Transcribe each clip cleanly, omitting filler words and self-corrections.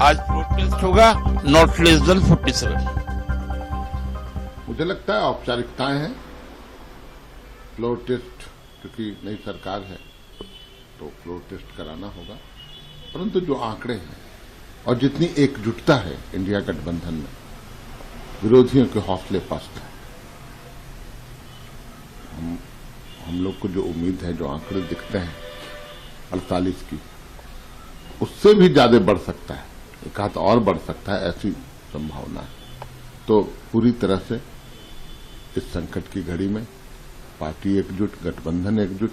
आज प्रोटेस्ट होगा not less than 47। मुझे लगता है औपचारिकताएं हैं, फ्लोर टेस्ट, क्योंकि नई सरकार है तो फ्लोर टेस्ट कराना होगा। परंतु जो आंकड़े हैं और जितनी एकजुटता है इंडिया गठबंधन में, विरोधियों के हौसले पस्त है। हम लोग को जो उम्मीद है, जो आंकड़े दिखते हैं 48 की, उससे भी ज्यादा बढ़ सकता है, एक हाथ और बढ़ सकता है, ऐसी संभावना है। तो पूरी तरह से इस संकट की घड़ी में पार्टी एकजुट, गठबंधन एकजुट,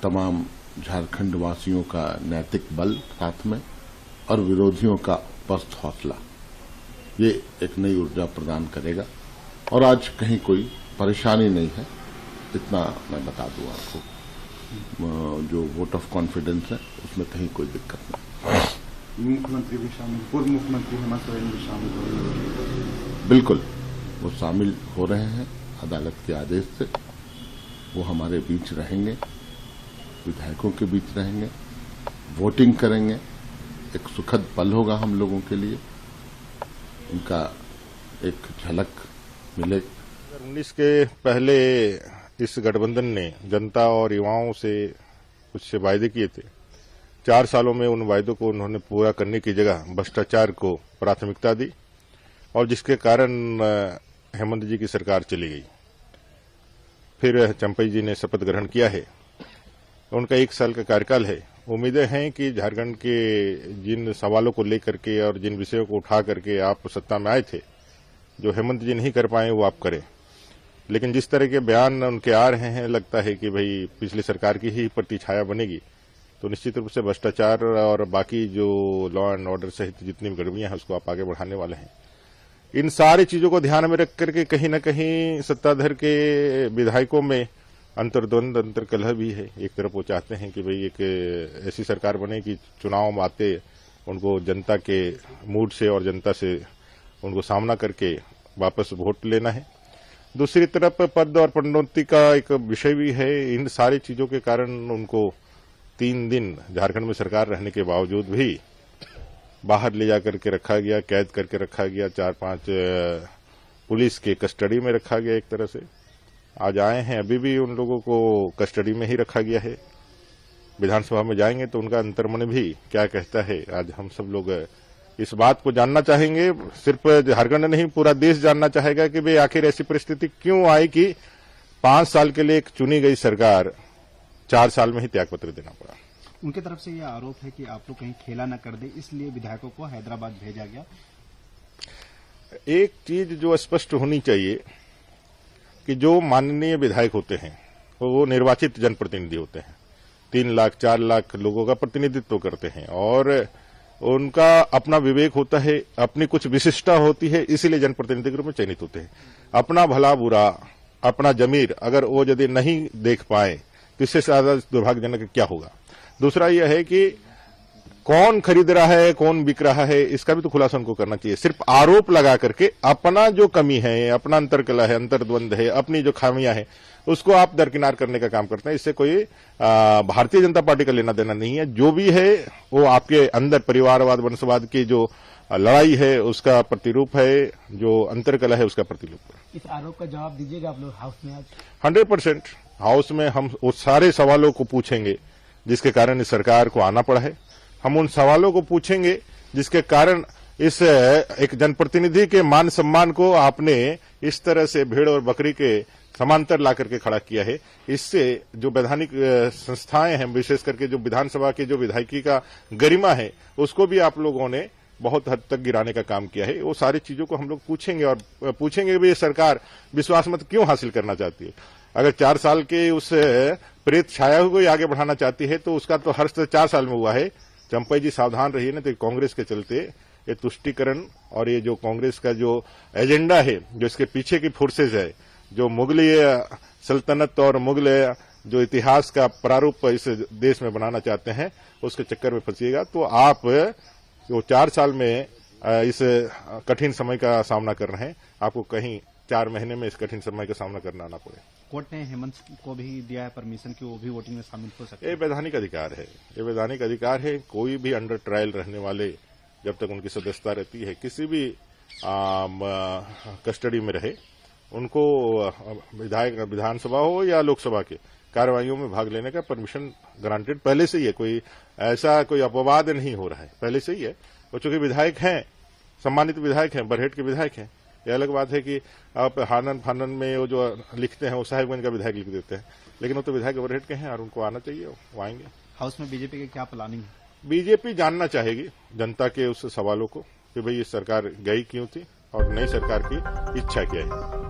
तमाम झारखंड वासियों का नैतिक बल साथ में और विरोधियों का पस्त हौसला, ये एक नई ऊर्जा प्रदान करेगा। और आज कहीं कोई परेशानी नहीं है, इतना मैं बता दूं आपको। जो वोट ऑफ कॉन्फिडेंस है उसमें कहीं कोई दिक्कत नहीं। मुख्यमंत्री भी शामिल, पूर्व मुख्यमंत्री हेमंत सोरेन भी शामिल हो रहे हैं। बिल्कुल, वो शामिल हो रहे हैं अदालत के आदेश से। वो हमारे बीच रहेंगे, विधायकों के बीच रहेंगे, वोटिंग करेंगे। एक सुखद पल होगा हम लोगों के लिए, उनका एक झलक मिलेगी। 2019 के पहले इस गठबंधन ने जनता और युवाओं से कुछ से वायदे किए थे। 4 सालों में उन वायदों को उन्होंने पूरा करने की जगह भ्रष्टाचार को प्राथमिकता दी और जिसके कारण हेमंत जी की सरकार चली गई। फिर चंपई जी ने शपथ ग्रहण किया है, उनका 1 साल का कार्यकाल है। उम्मीदें हैं कि झारखंड के जिन सवालों को लेकर के और जिन विषयों को उठा करके आप सत्ता में आए थे, जो हेमंत जी नहीं कर पाए वो आप करें। लेकिन जिस तरह के बयान उनके आ रहे हैं, लगता है कि भाई पिछली सरकार की ही प्रतिछाया बनेगी। तो निश्चित रूप से भ्रष्टाचार और बाकी जो लॉ एंड ऑर्डर सहित जितनी भी गड़बड़ियां हैं उसको आप आगे बढ़ाने वाले हैं। इन सारी चीजों को ध्यान में रख करके कहीं न कहीं सत्ताधर के विधायकों में अंतर्द्वंद, अंतर्कलह भी है। एक तरफ वो चाहते हैं कि भाई एक ऐसी सरकार बने कि चुनाव में आते उनको जनता के मूड से और जनता से उनको सामना करके वापस वोट लेना है। दूसरी तरफ पद और पदोन्नति का एक विषय भी है। इन सारी चीजों के कारण उनको 3 दिन झारखंड में सरकार रहने के बावजूद भी बाहर ले जाकर के रखा गया, कैद करके रखा गया, 4-5 पुलिस के कस्टडी में रखा गया। एक तरह से आज आए हैं, अभी भी उन लोगों को कस्टडी में ही रखा गया है। विधानसभा में जाएंगे तो उनका अंतर्मन भी क्या कहता है, आज हम सब लोग इस बात को जानना चाहेंगे। सिर्फ झारखंड नहीं, पूरा देश जानना चाहेगा कि भाई आखिर ऐसी परिस्थिति क्यों आई कि 5 साल के लिए एक चुनी गई सरकार 4 साल में ही त्यागपत्र देना पड़ा। उनकी तरफ से यह आरोप है कि आप लोग कहीं खेला न कर दे, इसलिए विधायकों को हैदराबाद भेजा गया। एक चीज जो स्पष्ट होनी चाहिए कि जो माननीय विधायक होते हैं वो निर्वाचित जनप्रतिनिधि होते हैं, 3 लाख 4 लाख लोगों का प्रतिनिधित्व करते हैं और उनका अपना विवेक होता है, अपनी कुछ विशिष्टता होती है, इसीलिए जनप्रतिनिधि के रूप में चयनित होते हैं। अपना भला बुरा, अपना जमीर अगर वो यदि नहीं देख पाए तो इससे ज्यादा दुर्भाग्यजनक क्या होगा। दूसरा यह है कि कौन खरीद रहा है, कौन बिक रहा है, इसका भी तो खुलासा उनको करना चाहिए। सिर्फ आरोप लगा करके अपना जो कमी है, अपना अंतर्कलह है, अंतर्द्वंद है, अपनी जो खामियां हैं, उसको आप दरकिनार करने का काम करते हैं। इससे कोई भारतीय जनता पार्टी का लेना देना नहीं है। जो भी है वो आपके अंदर परिवारवाद, वंशवाद की जो लड़ाई है उसका प्रतिरूप है, जो अंतर्कलह है उसका प्रतिरूप है। इस आरोप का जवाब दीजिएगा आप लोग हाउस में आज? 100% हाउस में हम उस सारे सवालों को पूछेंगे जिसके कारण इस सरकार को आना पड़ा है। हम उन सवालों को पूछेंगे जिसके कारण इस एक जनप्रतिनिधि के मान सम्मान को आपने इस तरह से भेड़ और बकरी के समांतर ला करके खड़ा किया है। इससे जो वैधानिक संस्थाएं हैं, विशेष करके जो विधानसभा की जो विधायकी का गरिमा है, उसको भी आप लोगों ने बहुत हद तक गिराने का काम किया है। वो सारी चीजों को हम लोग पूछेंगे और पूछेंगे भी ये सरकार विश्वास मत क्यों हासिल करना चाहती है। अगर 4 साल के उस प्रेत छाया को आगे बढ़ाना चाहती है तो उसका तो हर्ष 4 साल में हुआ है। चंपई जी सावधान रहिए ना, तो कांग्रेस के चलते ये तुष्टीकरण और ये जो कांग्रेस का जो एजेंडा है, जो इसके पीछे की फोर्सेज है, जो मुगलीय सल्तनत और मुगल जो इतिहास का प्रारूप इस देश में बनाना चाहते हैं, उसके चक्कर में फंसिएगा तो आप जो 4 साल में इस कठिन समय का सामना कर रहे हैं, आपको कहीं 4 महीने में इस कठिन समय का सामना करना ना पड़े। कोर्ट ने हेमंत को भी दिया है परमिशन कि वो भी वोटिंग में शामिल हो सकते हैं। ये वैधानिक अधिकार है, ये वैधानिक अधिकार है। कोई भी अंडर ट्रायल रहने वाले जब तक उनकी सदस्यता रहती है, किसी भी कस्टडी में रहे, उनको विधायक विधानसभा हो या लोकसभा के कार्रवाइयों में भाग लेने का परमिशन ग्रांटेड पहले से ही है। कोई ऐसा कोई अपवाद नहीं हो रहा है, पहले से ही है। और चूंकि विधायक हैं, सम्मानित विधायक हैं, बरहेट के विधायक हैं, ये अलग बात है कि आप हानन फानन में वो जो लिखते हैं वो साहिबगंज का विधायक लिख देते हैं, लेकिन वो तो विधायक बरहेट के हैं और उनको आना चाहिए, वो आएंगे। हाउस में बीजेपी की क्या प्लानिंग है? बीजेपी जानना चाहेगी जनता के उस सवालों को कि भाई ये सरकार गई क्यों थी और नई सरकार की इच्छा क्या है।